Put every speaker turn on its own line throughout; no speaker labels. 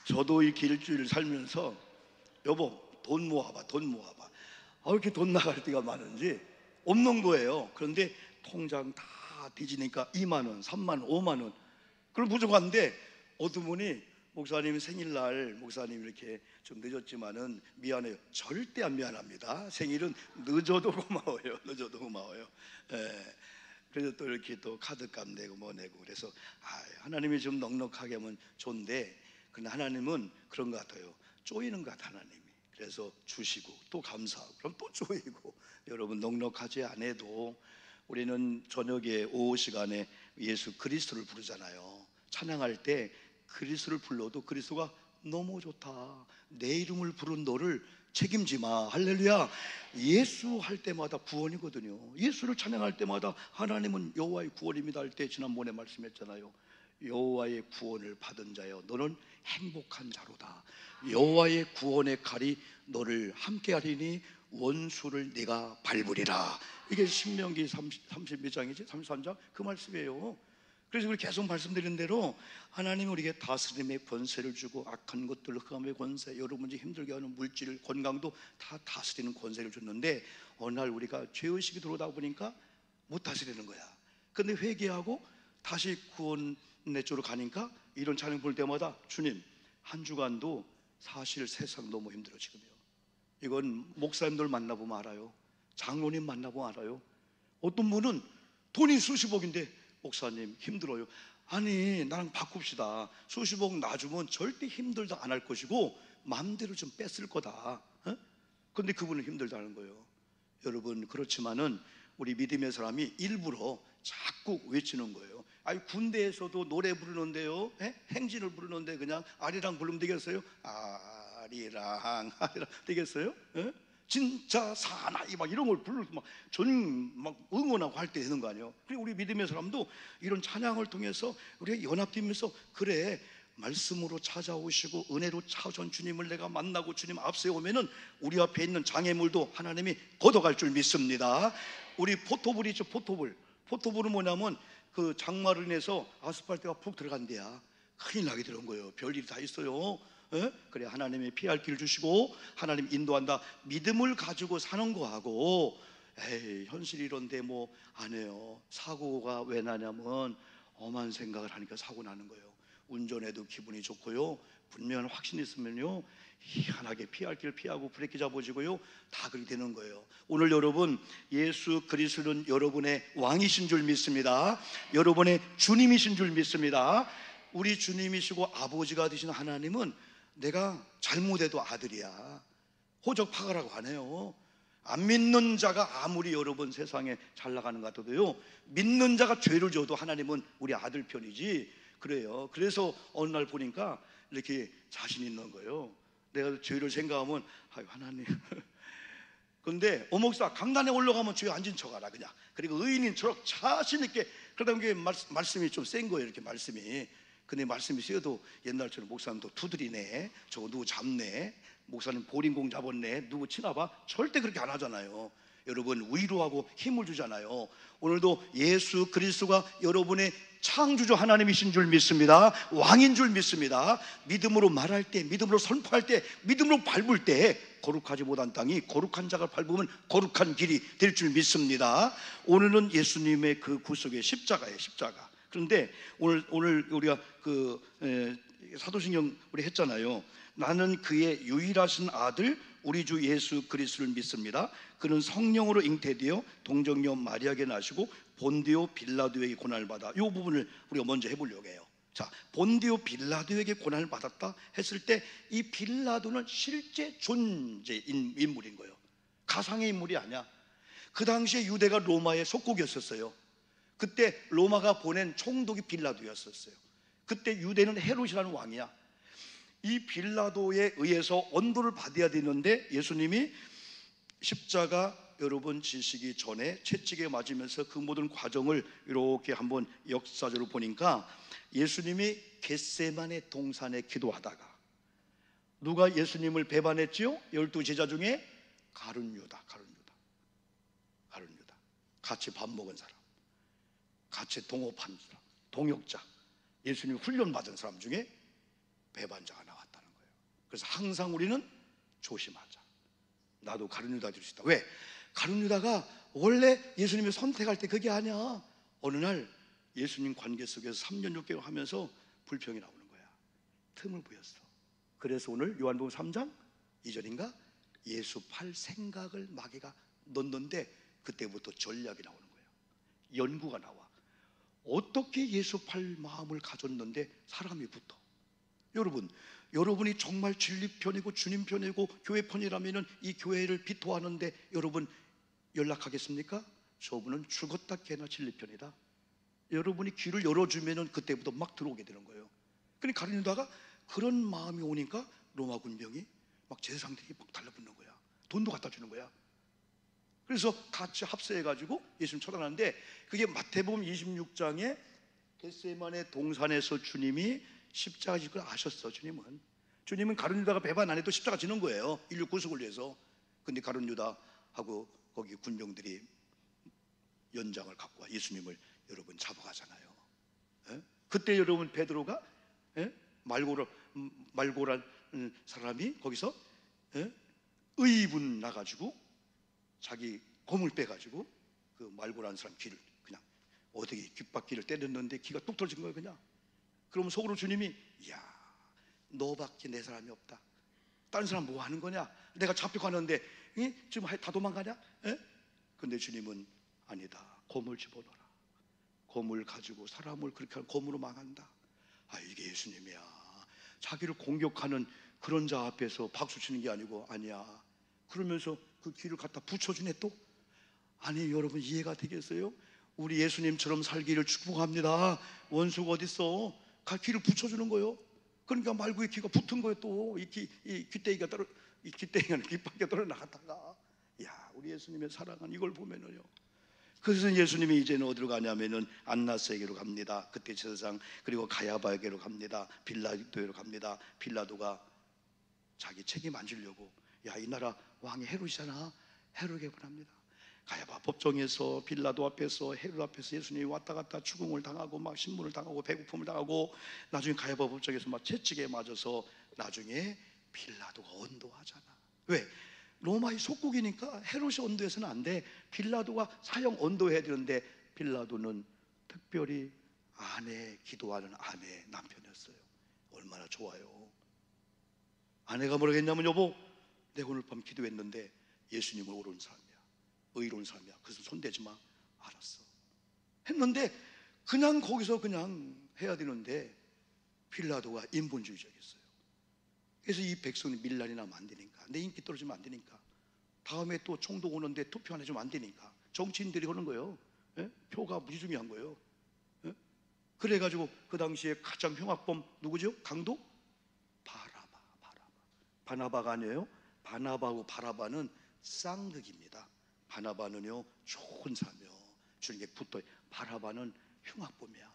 저도 이 길주일 살면서 여보 돈 모아봐 돈 모아봐. 왜 이렇게 돈 나갈 때가 많은지 없는 거예요. 그런데 통장 다 뒤지니까 2만 원, 3만 원, 5만 원 그럼 부족한데 어떤 분이 목사님 생일날 목사님 이렇게 좀 늦었지만은 미안해요. 절대 안 미안합니다. 생일은 늦어도 고마워요. 늦어도 고마워요. 예. 그래서 또 이렇게 또 카드값 내고 뭐 내고 그래서 하나님이 좀 넉넉하게 하면 좋은데 근데 하나님은 그런 것 같아요. 쪼이는 것 같아 하나님이. 그래서 주시고 또 감사하고 그럼 또 쪼이고. 여러분 넉넉하지 않아도 우리는 저녁에 오후 시간에 예수 그리스도를 부르잖아요. 찬양할 때 그리스도를 불러도 그리스도가 너무 좋다. 내 이름을 부른 너를 책임지 마. 할렐루야. 예수 할 때마다 구원이거든요. 예수를 찬양할 때마다 하나님은 여호와의 구원입니다 할 때 지난번에 말씀했잖아요. 여호와의 구원을 받은 자여 너는 행복한 자로다. 여호와의 구원의 칼이 너를 함께하리니 원수를 네가 밟으리라. 이게 신명기 32장이지 33장 그 말씀이에요. 그래서 우리 계속 말씀드린 대로 하나님은 우리에게 다스림의 권세를 주고 악한 것들, 흑암의 권세, 여러분이 힘들게 하는 물질, 건강도 다 다스리는 권세를 줬는데 어느 날 우리가 죄의식이 들어오다 보니까 못 다스리는 거야. 근데 회개하고 다시 구원의 쪽으로 가니까 이런 찬양 볼 때마다 주님 한 주간도 사실 세상 너무 힘들어 지금요. 이건 목사님들 만나보면 알아요. 장로님 만나보면 알아요. 어떤 분은 돈이 수십억인데 목사님 힘들어요. 아니 나랑 바꿉시다. 수십억 놔주면 절대 힘들다 안 할 것이고 마음대로 좀 뺐을 거다. 근데 그분은 힘들다는 거예요. 여러분 그렇지만은 우리 믿음의 사람이 일부러 자꾸 외치는 거예요. 아니 군대에서도 노래 부르는데요, 행진을 부르는데 그냥 아리랑 부르면 되겠어요? 아리랑 되겠어요? 진짜 사나이 막 이런 걸 부르고 막 응원하고 할 때 되는 거 아니에요? 그리고 우리 믿음의 사람도 이런 찬양을 통해서 우리가 연합되면서 그래 말씀으로 찾아오시고 은혜로 찾아온 주님을 내가 만나고 주님 앞에 오면은 우리 앞에 있는 장애물도 하나님이 걷어갈 줄 믿습니다. 우리 포토불이 있죠. 포토불은 뭐냐면 그 장마로 인해서 아스팔트가 푹 들어간대야. 큰일 나게 되는 거예요. 별일이 다 있어요. 그래 하나님이 피할 길을 주시고 하나님 인도한다. 믿음을 가지고 사는 거하고 에이 현실이 이런데 뭐 안 해요. 사고가 왜 나냐면 엄한 생각을 하니까 사고 나는 거예요. 운전해도 기분이 좋고요, 분명한 확신이 있으면요 희한하게 피할 길 피하고 브레이크 잡아지고요 다 그렇게 되는 거예요. 오늘 여러분 예수 그리스도는 여러분의 왕이신 줄 믿습니다. 여러분의 주님이신 줄 믿습니다. 우리 주님이시고 아버지가 되신 하나님은 내가 잘못해도 아들이야. 호적 파가라고 안 해요. 안 믿는 자가 아무리 여러분 세상에 잘 나가는 것 같아도요 믿는 자가 죄를 져도 하나님은 우리 아들 편이지. 그래요. 그래서 어느 날 보니까 이렇게 자신 있는 거예요. 내가 죄를 생각하면 아유 하나님 근데 오목사 강단에 올라가면 죄 앉은 척하라 그냥. 그리고 의인인처럼 자신 있게. 그러다 보니 말씀이 좀 센 거예요. 이렇게 말씀이. 근데 말씀이 세도 옛날처럼 목사님도 두드리네, 저거 누구 잡네, 목사님 보링공 잡았네, 누구 치나봐, 절대 그렇게 안 하잖아요. 여러분 위로하고 힘을 주잖아요. 오늘도 예수 그리스도가 여러분의 창조주 하나님이신 줄 믿습니다. 왕인 줄 믿습니다. 믿음으로 말할 때, 믿음으로 선포할 때, 믿음으로 밟을 때 거룩하지 못한 땅이 거룩한 자가 밟으면 거룩한 길이 될 줄 믿습니다. 오늘은 예수님의 그 구속의 십자가예요. 십자가. 그런데 오늘 우리가 그 사도신경 우리 했잖아요. 나는 그의 유일하신 아들 우리 주 예수 그리스도를 믿습니다. 그는 성령으로 잉태되어 동정녀 마리아에게 나시고 본디오 빌라도에게 고난을 받아. 이 부분을 우리가 먼저 해보려고 해요. 자, 본디오 빌라도에게 고난을 받았다 했을 때 이 빌라도는 실제 존재 인물인 거예요. 가상의 인물이 아니야. 그 당시에 유대가 로마의 속국이었었어요. 그때 로마가 보낸 총독이 빌라도였었어요. 그때 유대는 헤롯이라는 왕이야. 이 빌라도에 의해서 언도를 받아야 되는데 예수님이 십자가 여러분 지시기 전에 채찍에 맞으면서 그 모든 과정을 이렇게 한번 역사적으로 보니까 예수님이 겟세마네 동산에 기도하다가 누가 예수님을 배반했지요? 12 제자 중에 가룟 유다. 같이 밥 먹은 사람, 같이 동업한 사람, 동역자, 예수님 훈련 받은 사람 중에 배반자가 나왔다는 거예요. 그래서 항상 우리는 조심하자. 나도 가룟 유다 될 수 있다. 왜? 가룟 유다가 원래 예수님을 선택할 때 그게 아니야. 어느 날 예수님 관계 속에서 3년 6개월 하면서 불평이 나오는 거야. 틈을 보였어. 그래서 오늘 요한복음 3장 2절인가 예수 팔 생각을 마귀가 넣는데 그때부터 전략이 나오는 거예요. 연구가 나와. 어떻게 예수 팔 마음을 가졌는데 사람이 붙어. 여러분이 정말 진리 편이고 주님 편이고 교회 편이라면 이 교회를 비토하는데 여러분 연락하겠습니까? 저분은 죽었다 깨나 진리 편이다. 여러분이 귀를 열어주면 그때부터 막 들어오게 되는 거예요. 그러니까 가룟 유다가 그런 마음이 오니까 로마 군병이 막 제사장들이 막 달라붙는 거야. 돈도 갖다 주는 거야. 그래서 같이 합세해가지고 예수님 쳐다봤는데 그게 마태복음 26장에 겟세마네 동산에서 주님이 십자가 질 걸 아셨어. 주님은 가룟 유다가 배반 안 해도 십자가 지는 거예요. 인류 구속을 위해서. 근데 가룟 유다하고 거기 군병들이 연장을 갖고 와 예수님을 여러분 잡아가잖아요. 에? 그때 여러분 베드로가 말고란 사람이 거기서 의분 나가지고 자기 검을 빼가지고 그 말고라는 사람 귀를 그냥 어떻게 귓바퀴를 때렸는데 귀가 뚝 떨어진 거예요. 그냥. 그러면 속으로 주님이 야 너밖에 내 사람이 없다. 다른 사람 뭐 하는 거냐? 내가 잡혀가는데 지금 다 도망가냐? 근데 주님은 아니다. 검을 집어넣어라. 검을 가지고 사람을 그렇게 하면 검으로 망한다. 아 이게 예수님이야. 자기를 공격하는 그런 자 앞에서 박수 치는 게 아니고 아니야. 그러면서 그 귀를 갖다 붙여주네 또. 아니 여러분 이해가 되겠어요? 우리 예수님처럼 살기를 축복합니다. 원수가 어딨어? 귀를 붙여주는 거예요. 그러니까 말고의 귀가 붙은 거예요. 또 이 귀때기가 이 귀때기가 귓밖에 떨어 나갔다가 야 우리 예수님의 사랑은 이걸 보면은요. 그래서 예수님이 이제는 어디로 가냐면은 안나스에게로 갑니다. 그때 제사장 그리고 가야바에게로 갑니다. 빌라도에게로 갑니다. 빌라도가 자기 책임 안 지려고 야 이 나라 왕이 헤롯이잖아. 헤롯에게 보냅니다. 가야바 법정에서 빌라도 앞에서 헤롯 앞에서 예수님이 왔다 갔다 추궁을 당하고 막 신문을 당하고 배고픔을 당하고 나중에 가야바 법정에서 막 채찍에 맞아서 나중에 빌라도가 언도하잖아. 왜? 로마의 속국이니까 헤롯이 언도해서는 안 돼. 빌라도가 사형 언도해야 되는데 빌라도는 특별히 기도하는 아내 남편이었어요. 얼마나 좋아요. 아내가 뭐라고 했냐면 여보 내가 오늘 밤 기도했는데 예수님은 옳은 사람이야. 의로운 사람이야. 그래서 손대지 마. 알았어. 했는데 그냥 거기서 그냥 해야 되는데 빌라도가 인본주의적이었어요. 그래서 이 백성이 밀란이 나면 안 되니까 내 인기 떨어지면 안 되니까 다음에 또 총독 오는데 투표 안 해주면 안 되니까 정치인들이 그러는 거예요. 표가 무지 중요한 거예요. 그래가지고 그 당시에 가장 흉악범 누구죠? 강도? 바나바가 아니에요. 바나바하고 바라바는 쌍극입니다. 바나바는요 좋은 사람이요 주님께 붙어요. 바라바는 흉악범이야.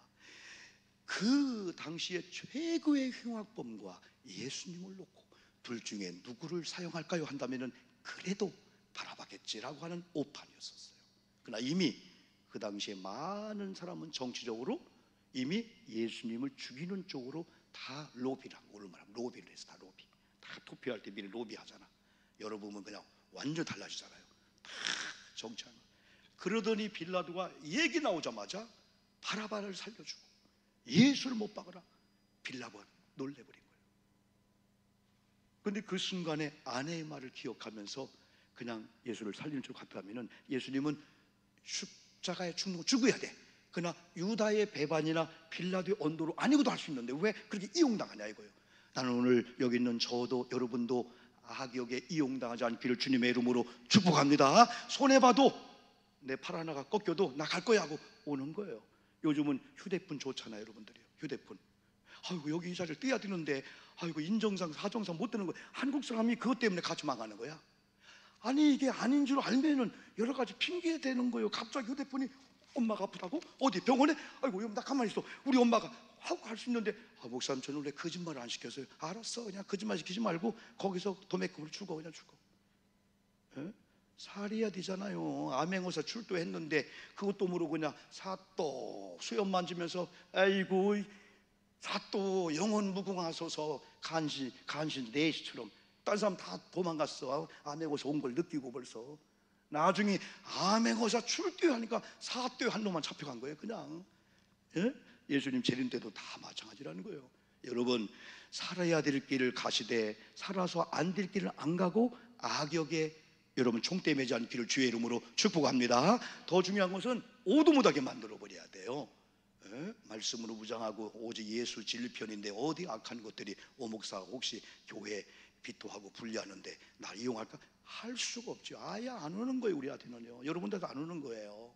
그 당시에 최고의 흉악범과 예수님을 놓고 둘 중에 누구를 사용할까요? 한다면은 그래도 바라바겠지라고 하는 오판이었었어요. 그러나 이미 그 당시에 많은 사람은 정치적으로 이미 예수님을 죽이는 쪽으로 다 로비라고 말하면 로비를 해서 다 투표할 때 미리 로비하잖아. 여러분은 그냥 완전 달라지잖아요. 다 정치하는. 그러더니 빌라도가 얘기 나오자마자 바라바를 살려주고 예수를 못 박으라. 빌라도가 놀래버린 거예요. 그런데 그 순간에 아내의 말을 기억하면서 그냥 예수를 살리는 줄 같다면은 예수님은 십자가에 죽어야 돼. 그러나 유다의 배반이나 빌라도의 언도로 아니고도 할 수 있는데 왜 그렇게 이용당하냐 이거예요. 나는 오늘 여기 있는 저도 여러분도 악역에 이용당하지 않기를 주님의 이름으로 축복합니다. 손해봐도 내 팔 하나가 꺾여도 나 갈 거야 하고 오는 거예요. 요즘은 휴대폰 좋잖아요 여러분들이요. 휴대폰. 아이고 여기 이 자리를 떼야 되는데 아이고 인정상 사정상 못 되는 거야. 한국 사람이 그것 때문에 같이 망하는 거야. 아니 이게 아닌 줄 알면은 여러 가지 핑계 대는 거예요. 갑자기 휴대폰이 엄마가 아프다고? 어디 병원에? 아이고 나 가만히 있어. 우리 엄마가 하고 할 수 있는데 목사님 저는 왜 거짓말을 안 시켰어요? 알았어 그냥 거짓말 시키지 말고 거기서 도매금으로 죽어 그냥 죽어. 에? 살이야 되잖아요. 암행어사 출두했는데 그것도 모르고 그냥 사또 수염 만지면서 아이고 사또 영원 무궁하소서 간신 내시처럼 다른 사람 다 도망갔어. 암행어사 온 걸 느끼고 벌써. 나중에 암행어사 출두하니까 사또에 한 놈만 잡혀간 거예요 그냥. 예? 예수님 재림 때도 다 마찬가지라는 거예요. 여러분, 살아야 될 길을 가시되 살아서 안 될 길을 안 가고 악역에 여러분 총대 매지 않기를 주의 이름으로 축복합니다. 더 중요한 것은 오도 못하게 만들어 버려야 돼요. 예? 말씀으로 무장하고 오직 예수 진리편인데 어디 악한 것들이 오목사가 혹시 교회 비토하고 분리하는데 날 이용할까? 할 수가 없죠. 아예 안 오는 거예요. 우리한테는요. 여러분들도 안 오는 거예요.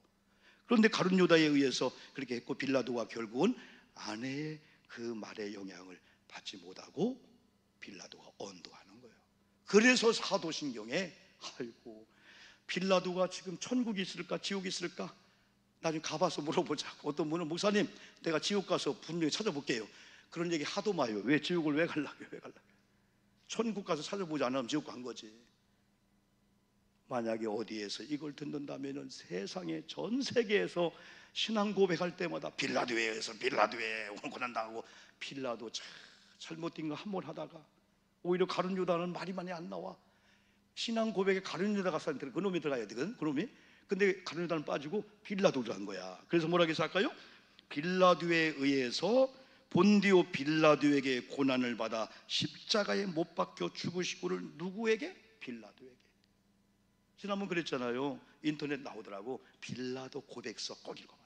그런데 가룟 유다에 의해서 그렇게 했고 빌라도가 결국은 아내의 그 말의 영향을 받지 못하고 빌라도가 언도하는 거예요. 그래서 사도신경에 아이고 빌라도가 지금 천국이 있을까 지옥이 있을까 나중에 가봐서 물어보자고. 어떤 분은 목사님 내가 지옥 가서 분명히 찾아볼게요. 그런 얘기 하도 마요. 왜 지옥을 왜 갈라고요? 왜 갈라고요? 천국 가서 찾아보지 않으면 지옥 간 거지. 만약에 어디에서 이걸 듣는다면 세상에 전 세계에서 신앙 고백할 때마다 빌라도에 의해서 빌라도에 고난당하고 빌라도 잘못된 거 한 번 하다가 오히려 가룟 유다는 말이 많이 안 나와. 신앙 고백에 가룟 유다가 그 놈이 들어가야 되거든. 그 놈이. 근데 가룟 유다는 빠지고 빌라도로 한 거야. 그래서 뭐라고 해서 할까요? 빌라도에 의해서 본디오 빌라도에게 고난을 받아 십자가에 못 박혀 죽으시고를 누구에게? 빌라도에게. 지난번 그랬잖아요. 인터넷 나오더라고. 빌라도 고백서 꼭 읽어봐요.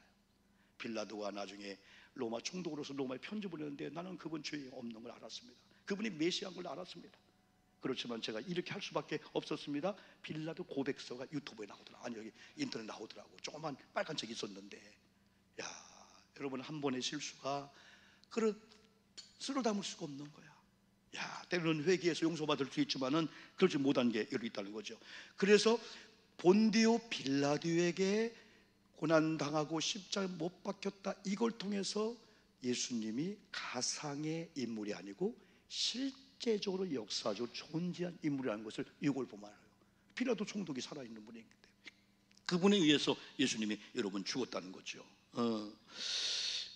빌라도가 나중에 로마 총독으로서 로마에 편집을 했는데 나는 그분 죄 없는 걸 알았습니다. 그분이 메시아인 걸 알았습니다. 그렇지만 제가 이렇게 할 수밖에 없었습니다. 빌라도 고백서가 유튜브에 나오더라. 아니 여기 인터넷 나오더라고. 조그만 빨간 책이 있었는데 야 여러분 한 번의 실수가 그릇을 담을 수가 없는 거야. 야, 때로는 회개해서 용서받을 수 있지만은 그렇지 못한 게 여기 있다는 거죠. 그래서 본디오 빌라도에게 고난당하고 십자가에 못 박혔다. 이걸 통해서 예수님이 가상의 인물이 아니고 실제적으로 역사적으로 존재한 인물이라는 것을 이걸 보면 알아요. 빌라도 총독이 살아있는 분이기 때문에 그분에 의해서 예수님이 여러분 죽었다는 거죠.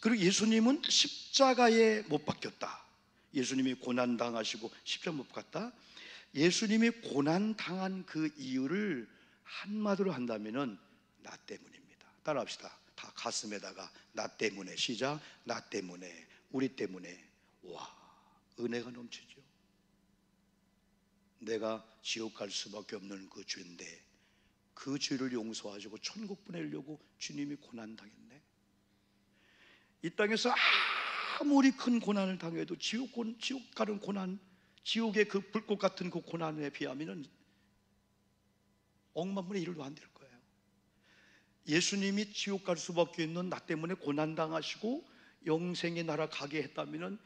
그리고 예수님은 십자가에 못 박혔다. 예수님이 고난당하시고 십자가 못 박았다. 예수님이 고난당한 그 이유를 한마디로 한다면은 나 때문입니다. 따라합시다. 다 가슴에다가 나 때문에. 시작. 나 때문에, 우리 때문에. 와, 은혜가 넘치죠. 내가 지옥 갈 수밖에 없는 그 죄인데 그 죄를 용서하시고 천국 보내려고 주님이 고난당했네. 이 땅에서 아무리 큰 고난을 당해도 지옥 가는 고난, 지옥의 그 불꽃 같은 그 고난에 비하면 억만분의 1도 안 될 거예요. 예수님이 지옥 갈 수밖에 있는 나 때문에 고난당하시고 영생의 나라 가게 했다면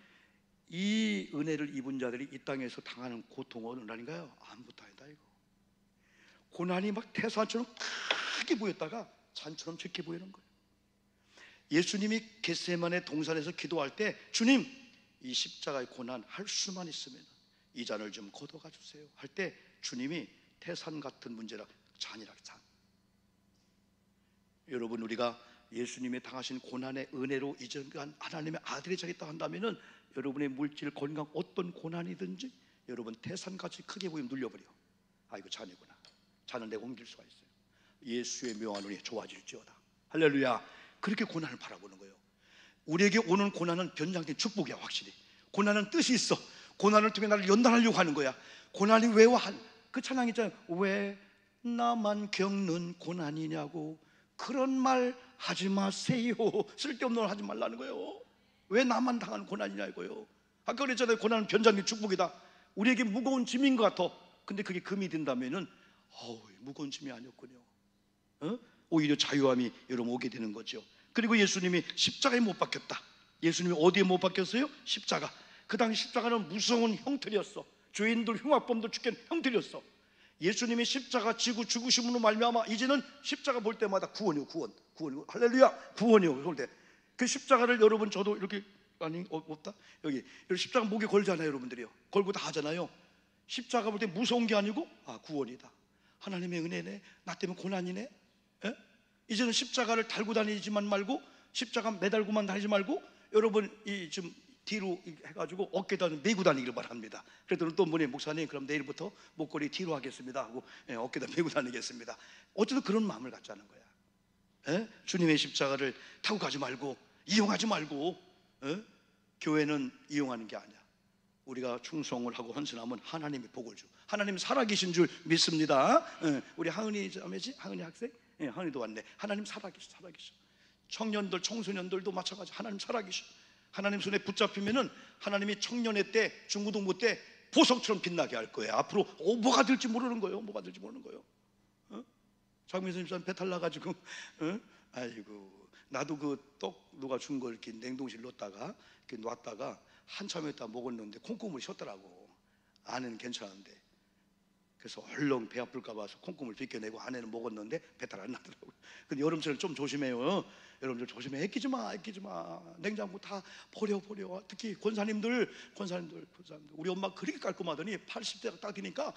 이 은혜를 입은 자들이 이 땅에서 당하는 고통은 어느 날인가요? 아무것도 아니다 이거. 고난이 막 태산처럼 크게 보였다가 잔처럼 적게 보이는 거예요. 예수님이 겟세마네 동산에서 기도할 때 주님 이 십자가의 고난 할 수만 있으면 이 잔을 좀 걷어가 주세요 할 때 주님이 태산 같은 문제라 잔이라 잔. 여러분 우리가 예수님이 당하신 고난의 은혜로 이전간 하나님의 아들이 되겠다 한다면은 여러분의 물질 건강 어떤 고난이든지 여러분 태산같이 크게 보이면 눌려버려. 아 이거 잔이구나. 잔을 내가 옮길 수가 있어요. 예수의 묘한 은혜 좋아질지어다. 할렐루야. 그렇게 고난을 바라보는 거예요. 우리에게 오는 고난은 변장된 축복이야. 확실히 고난은 뜻이 있어. 고난을 통해 나를 연단하려고 하는 거야. 고난이 왜 와? 그 찬양 있잖아요. 왜 나만 겪는 고난이냐고. 그런 말 하지 마세요. 쓸데없는 말 하지 말라는 거예요. 왜 나만 당하는 고난이냐 이거예요. 아까 그랬잖아요. 고난은 변장된 축복이다. 우리에게 무거운 짐인 것 같아. 근데 그게 금이 된다면은 무거운 짐이 아니었군요. 오히려 자유함이 여러분 오게 되는 거죠. 그리고 예수님이 십자가에 못 박혔다. 예수님이 어디에 못 박혔어요? 십자가. 그 당시 십자가는 무서운 형틀이었어. 죄인들 흉악범들 죽게 형틀이었어. 예수님이 십자가 지고 죽으심으로 말미암아 이제는 십자가 볼 때마다 구원이요. 구원이요. 할렐루야. 구원이요. 그럴 때 그 십자가를 여러분 저도 이렇게 아니 없다. 여기 십자가 목에 걸잖아요. 여러분들이요. 걸고 다 하잖아요. 십자가 볼 때 무서운 게 아니고 구원이다. 하나님의 은혜네. 나 때문에 고난이네. 에? 이제는 십자가를 달고 다니지만 말고 십자가 매달고만 다니지 말고 여러분 이 지금 뒤로 해가지고 어깨에다 메고 다니기를 바랍니다. 그랬더니 또 뭐니, 목사님 그럼 내일부터 목걸이 뒤로 하겠습니다 하고 어깨에다 메고 다니겠습니다. 어쨌든 그런 마음을 갖자는 거야. 주님의 십자가를 타고 가지 말고, 이용하지 말고. 교회는 이용하는 게 아니야. 우리가 충성을 하고 헌신하면 하나님이 복을 주. 하나님 살아계신 줄 믿습니다. 우리 하은이 자매지? 하은이 학생? 하은이도 왔네. 하나님 살아계셔. 청년들, 청소년들도 마찬가지. 하나님 살아계셔. 하나님 손에 붙잡히면은 하나님이 청년의 때, 중고등부 때 보석처럼 빛나게 할 거예요. 앞으로 뭐가 될지 모르는 거예요. 장민선 집사님 배탈 나가지고 아이고, 나도 그 떡 누가 준 걸 이렇게 냉동실 넣었다가 이렇게 놨다가 한참 있다 먹었는데 콩고물이 쉬었더라고. 안에는 괜찮은데. 그래서 얼른 배 아플까 봐서 콩고물 벗겨내고 안에는 먹었는데 배탈 안 나더라고요. 근데 여름철에 좀 조심해요. 여러분들 조심해. 아끼지 마. 냉장고 다 버려. 특히 권사님들 우리 엄마 그렇게 깔끔하더니 80대가 딱 되니까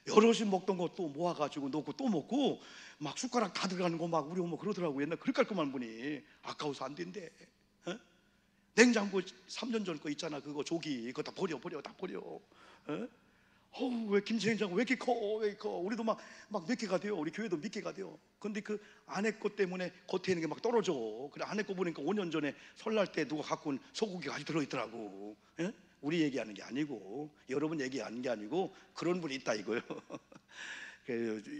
여럿이 먹던 거 또 모아가지고 넣고 또 먹고 막 숟가락 다 들어가는 거 막 우리 엄마 그러더라고. 옛날 그렇게 깔끔한 분이. 아까워서 안 된대. 냉장고 3년 전 거 있잖아. 그거 조기 그거 다 버려. 왜 김치 냉장고 왜 이렇게 커? 우리도 막 몇 개가 돼요. 우리 교회도 몇 개가 돼요. 근데 그 안에 것 때문에 겉에 있는 게 막 떨어져. 그래 안에 거 보니까 5년 전에 설날 때 누가 갖고 온 소고기가 아직 들어있더라고. 우리 얘기하는 게 아니고, 여러분 얘기하는 게 아니고 그런 분이 있다 이거요.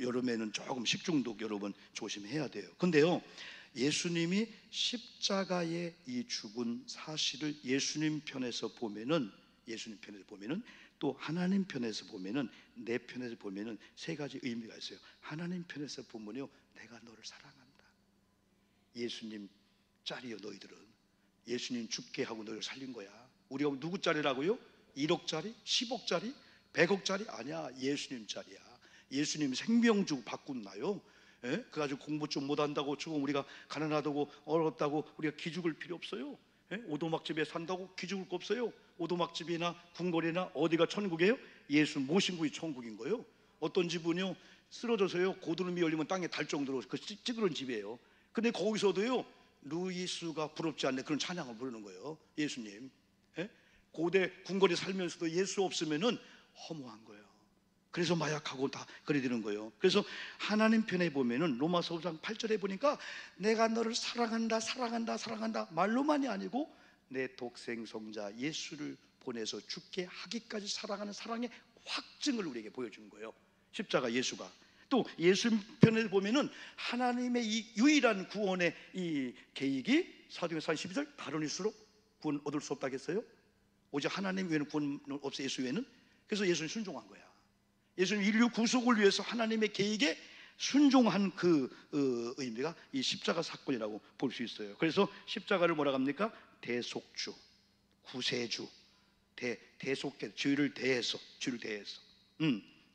여름에는 조금 식중독 여러분 조심해야 돼요. 근데요, 예수님이 십자가의 이 죽은 사실을 예수님 편에서 보면은 또 하나님 편에서 보면은, 내 편에서 보면은 세 가지 의미가 있어요. 하나님 편에서 보면요, 내가 너를 사랑한다. 예수님 짤이요 너희들은. 예수님 죽게 하고 너희를 살린 거야. 우리가 누구 짤이라고요? 1억짜리? 10억짜리? 100억짜리? 아니야. 예수님 짤이야. 예수님 생명 주고 바꾼나요. 그래가지고 공부 좀 못한다고 지금 우리가 가난하다고 어렵다고 우리가 기죽을 필요 없어요. 오도막집에 산다고 기죽을 거 없어요. 오도막집이나 궁궐이나 어디가 천국이에요? 예수 모신 곳이 천국인 거예요. 어떤 집은요 쓰러져서요 고드름이 열리면 땅에 달 정도로 그 찌그러운 집이에요. 근데 거기서도요 루이스가 부럽지 않네 그런 찬양을 부르는 거예요. 예수님. 고대 궁궐에 살면서도 예수 없으면은 허무한 거예요. 그래서 마약하고 다 그래 되는 거예요. 그래서 하나님 편에 보면은 로마서 5장 8절에 보니까 내가 너를 사랑한다 말로만이 아니고 내 독생 성자 예수를 보내서 죽게 하기까지 사랑하는 사랑의 확증을 우리에게 보여주는 거예요. 십자가 예수가. 또 예수 편에 보면은 하나님의 이 유일한 구원의 이 계획이 사도행전 12절 다른 일수록 구원 얻을 수 없다겠어요? 오직 하나님 외에는 구원 없어요. 예수 외에는. 그래서 예수는 순종한 거야. 예수는 인류 구속을 위해서 하나님의 계획에 순종한 그 의미가 이 십자가 사건이라고 볼 수 있어요. 그래서 십자가를 뭐라고 합니까? 대속주, 구세주, 대속계, 죄를 대해서.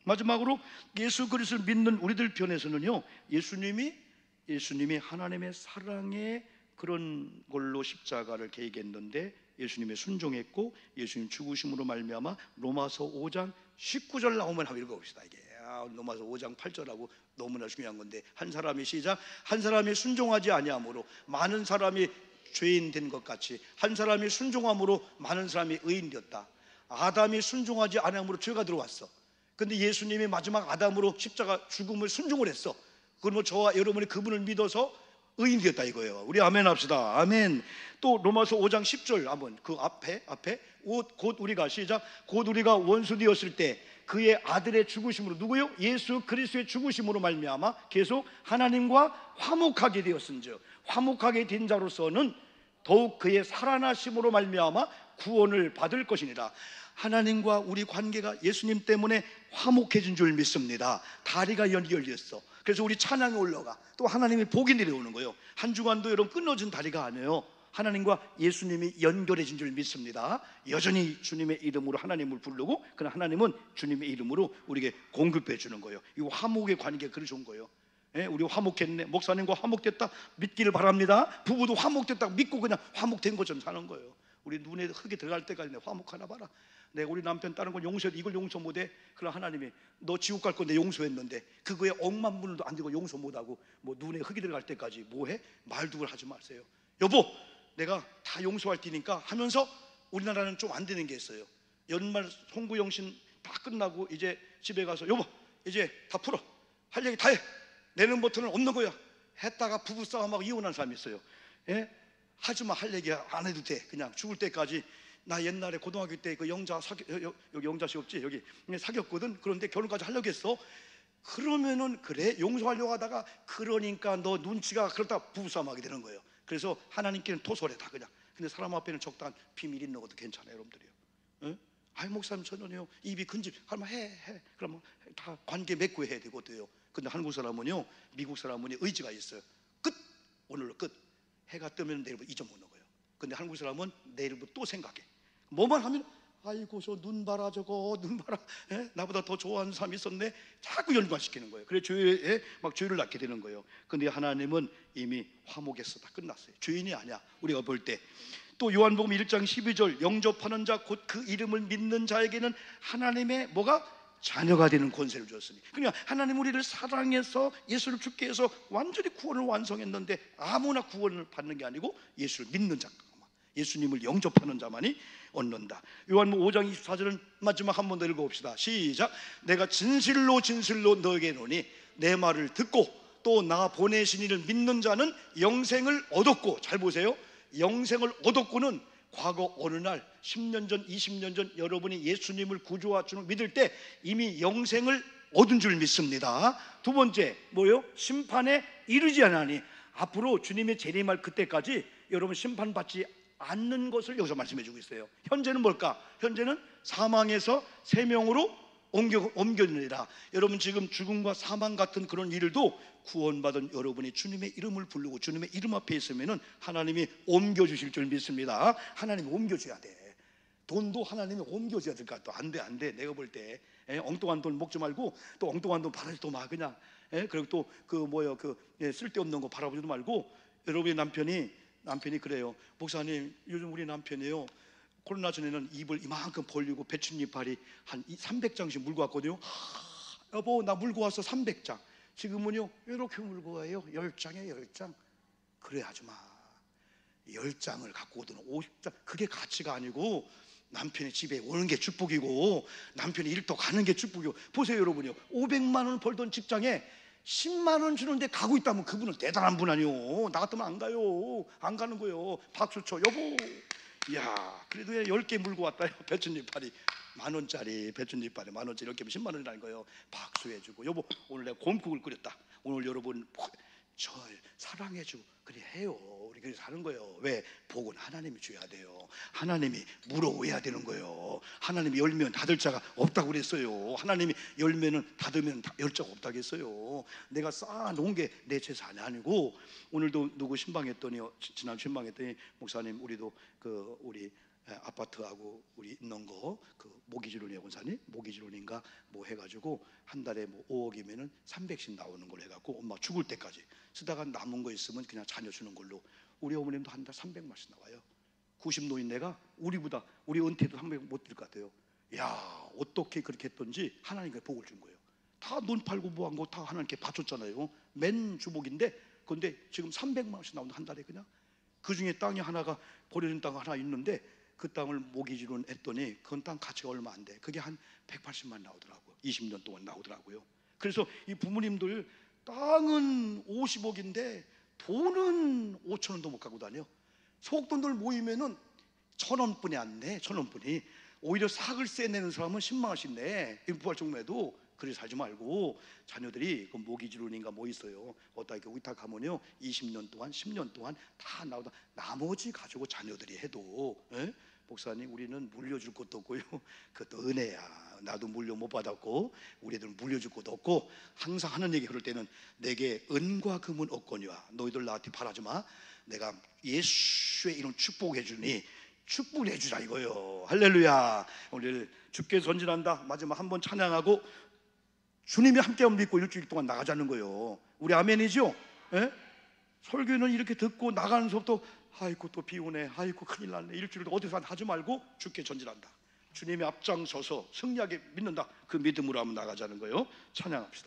마지막으로 예수 그리스도를 믿는 우리들 편에서는요, 예수님이 하나님의 사랑의 그런 걸로 십자가를 계획했는데 예수님의 순종했고 예수님 죽으심으로 말미암아 로마서 5장 19절 나오면 한번 읽어봅시다. 이게 로마서 5장 8절하고 너무나 중요한 건데, 한 사람이 시작. 한 사람이 순종하지 아니함으로 많은 사람이 죄인 된 것 같이 한 사람이 순종함으로 많은 사람이 의인 되었다. 아담이 순종하지 아니함으로 죄가 들어왔어. 근데 예수님이 마지막 아담으로 십자가 죽음을 순종을 했어. 그러면 저와 여러분이 그분을 믿어서 의인 되었다 이거예요. 우리 아멘 합시다. 아멘. 또 로마서 5장 10절 한번 그 앞에 곧 우리가 시작. 곧 우리가 원수 되었을 때 그의 아들의 죽으심으로, 누구요? 예수 그리스도의 죽으심으로 말미암아 계속 하나님과 화목하게 되었은즉, 화목하게 된 자로서는 더욱 그의 살아나심으로 말미암아 구원을 받을 것이니라. 하나님과 우리 관계가 예수님 때문에 화목해진 줄 믿습니다. 다리가 열렸어. 그래서 우리 찬양이 올라가. 또 하나님의 복이 내려오는 거예요. 한 주간도 여러분 끊어진 다리가 아니에요. 하나님과 예수님이 연결해진 줄 믿습니다. 여전히 주님의 이름으로 하나님을 부르고, 그러나 하나님은 주님의 이름으로 우리에게 공급해 주는 거예요. 이 화목의 관계가 그리 좋은 거예요. 우리 화목했네, 목사님과 화목됐다 믿기를 바랍니다. 부부도 화목됐다 믿고 그냥 화목된 것처럼 사는 거예요. 우리 눈에 흙이 들어갈 때까지 내 화목하나 봐라. 내가 우리 남편 다른 건 용서해도 이걸 용서 못해. 그러나 하나님이 너 지옥 갈 건데 용서했는데 그거에 억만 분도 안 되고 용서 못하고 뭐 눈에 흙이 들어갈 때까지 뭐해? 말도 하지 마세요. 여보, 내가 다 용서할 테니까 하면서 우리나라는 좀 안 되는 게 있어요. 연말 송구영신 다 끝나고 이제 집에 가서 여보 이제 다 풀어, 할 얘기 다 해, 내년부터는 없는 거야 했다가 부부싸움하고 이혼한 사람이 있어요. 예? 하지마, 할 얘기 안 해도 돼. 그냥 죽을 때까지. 나 옛날에 고등학교 때 그 영자 여기 영자씨 없지? 여기 사귀었거든. 그런데 결혼까지 하려고 했어. 그러면은 그래 용서하려고 하다가 그러니까 너 눈치가 그렇다 부부싸움하게 되는 거예요. 그래서 하나님께는 토설해다 그냥. 근데 사람 앞에는 적당한 비밀 있는 것도 괜찮아요, 여러분들이요. 예? 아이 목사님 저는요 입이 근집 하면 해 그러면 다 관계 맺고 해야 되거든요. 근데 한국 사람은요, 미국 사람은 의지가 있어요. 끝, 오늘로 끝. 해가 뜨면 내일부터 잊어먹는 거예요. 근데 한국 사람은 내일부터 또 생각해. 뭐만 하면 아이고 저 눈 봐라, 저거 눈 봐라, 에? 나보다 더 좋아하는 사람이 있었네. 자꾸 연관시키는 거예요. 그래 죄에 막 죄를 낳게 되는 거예요. 근데 하나님은 이미 화목에서 다 끝났어요. 죄인이 아니야. 우리가 볼 때 또 요한복음 1장 12절 영접하는 자 곧 그 이름을 믿는 자에게는 하나님의 뭐가 자녀가 되는 권세를 주었으니. 그러니까 하나님 우리를 사랑해서 예수를 죽게 해서 완전히 구원을 완성했는데 아무나 구원을 받는 게 아니고 예수를 믿는 자만, 예수님을 영접하는 자만이 얻는다. 요한복음 5장 24절은 마지막 한 번 더 읽어봅시다. 시작. 내가 진실로 진실로 너에게 이르노니 내 말을 듣고 또 나 보내신 이를 믿는 자는 영생을 얻었고, 잘 보세요, 영생을 얻었고는 과거 어느 날 10년 전 20년 전 여러분이 예수님을 구주와 주를 믿을 때 이미 영생을 얻은 줄 믿습니다. 두 번째 뭐요? 심판에 이르지 않으니 앞으로 주님의 재림할 그때까지 여러분 심판받지 않는 것을 여기서 말씀해 주고 있어요. 현재는 뭘까? 현재는 사망에서 생명으로 옮겨지느니라. 여러분 지금 죽음과 사망 같은 그런 일도 구원받은 여러분이 주님의 이름을 부르고 주님의 이름 앞에 있으면 하나님이 옮겨주실 줄 믿습니다. 하나님이 옮겨줘야 돼. 돈도 하나님이 옮겨줘야 될까? 또 안 돼. 내가 볼 때 엉뚱한 돈 먹지 말고 또 엉뚱한 돈 바라지도 마 그냥. 그리고 또 쓸데없는 거 바라보지도 말고. 여러분의 남편이 그래요. 목사님 요즘 우리 남편이요 코로나 전에는 입을 이만큼 벌리고 배춧잎알이 한 300장씩 물고 왔거든요. 여보 나 물고 왔어 300장. 지금은요 이렇게 물고 와요. 10장에 10장. 그래 하지마. 10장을 갖고 오든 50장 그게 가치가 아니고 남편이 집에 오는 게 축복이고 남편이 일터 가는 게 축복이고. 보세요 여러분요, 500만 원 벌던 직장에 10만 원 주는데 가고 있다면 그분은 대단한 분 아니요. 나 같으면 안 가요. 안 가는 거예요. 박수 쳐. 여보 야 그래도 10개 물고 왔다요. 배춧잎알이 만원짜리, 배춧잎알이 만원짜리 이렇게 하면 10만 원이라는 거예요. 박수해주고 여보 오늘 내가 곰국을 끓였다. 오늘 여러분 절 사랑해주고 그래 해요. 우리 그렇게 사는 거예요. 왜? 복은 하나님이 줘야 돼요. 하나님이 물어줘야 되는 거예요. 하나님이 열면 닫을 자가 없다고 그랬어요. 하나님이 열면은 닫으면 열 자가 없다고 했어요. 내가 쌓아놓은 게 내 재산이 아니고. 오늘도 누구 신방했더니 지난 신방했더니 목사님 우리도 우리 아파트하고 우리 있는 거 모기지론이에요. 권사님 모기지론인가 뭐 해가지고 한 달에 뭐 5억이면은 300씩 나오는 걸 해갖고 엄마 죽을 때까지 쓰다가 남은 거 있으면 그냥 자녀 주는 걸로. 우리 어머님도 한 달 300만씩 나와요. 90 노인네가 우리 은퇴도 300 못 들 것 같아요. 야 어떻게 그렇게 했던지 하나님께 복을 준 거예요. 다 논 팔고 뭐 한 거 다 하나님께 바쳤잖아요. 맨 주복인데 근데 지금 300만 원씩 나온다 한 달에. 그냥 그 중에 땅이 하나가 버려진 땅 하나 있는데 그 땅을 모기지론 했더니 그건 땅 가치가 얼마 안 돼. 그게 한 180만 나오더라고요. 20년 동안 나오더라고요. 그래서 이 부모님들 땅은 50억인데 돈은 5천원도 못 갖고 다녀. 속돈들 모이면은 1,000원뿐이 안 내. 1,000원뿐이. 오히려 사글세 내는 사람은 10만 원씩 내. 부활종매도. 그래 살지 말고 자녀들이 그 모기지론인가 뭐 있어요. 어떻게 위탁하면요 20년 동안 10년 동안 다 나오다 나머지 가지고 자녀들이 해도. 목사님 우리는 물려줄 것도 없고요. 그것도 은혜야. 나도 물려 못 받았고 우리들은 물려줄 것도 없고. 항상 하는 얘기 그럴 때는 내게 은과 금은 없거니와 너희들 나한테 바라지 마. 내가 예수의 이름 축복해 주니 축복을 해주라 이거요. 할렐루야. 오늘 주께 전진한다 마지막 한번 찬양하고 주님이 함께하면 믿고 일주일 동안 나가자는 거예요. 우리 아멘이죠? 설교는 이렇게 듣고 나가는 속도 아이고 또 비 오네, 아이고 큰일 났네, 일주일도 어디서 하지 말고 주께 전진한다. 주님이 앞장서서 승리하게 믿는다. 그 믿음으로 한번 나가자는 거예요. 찬양합시다.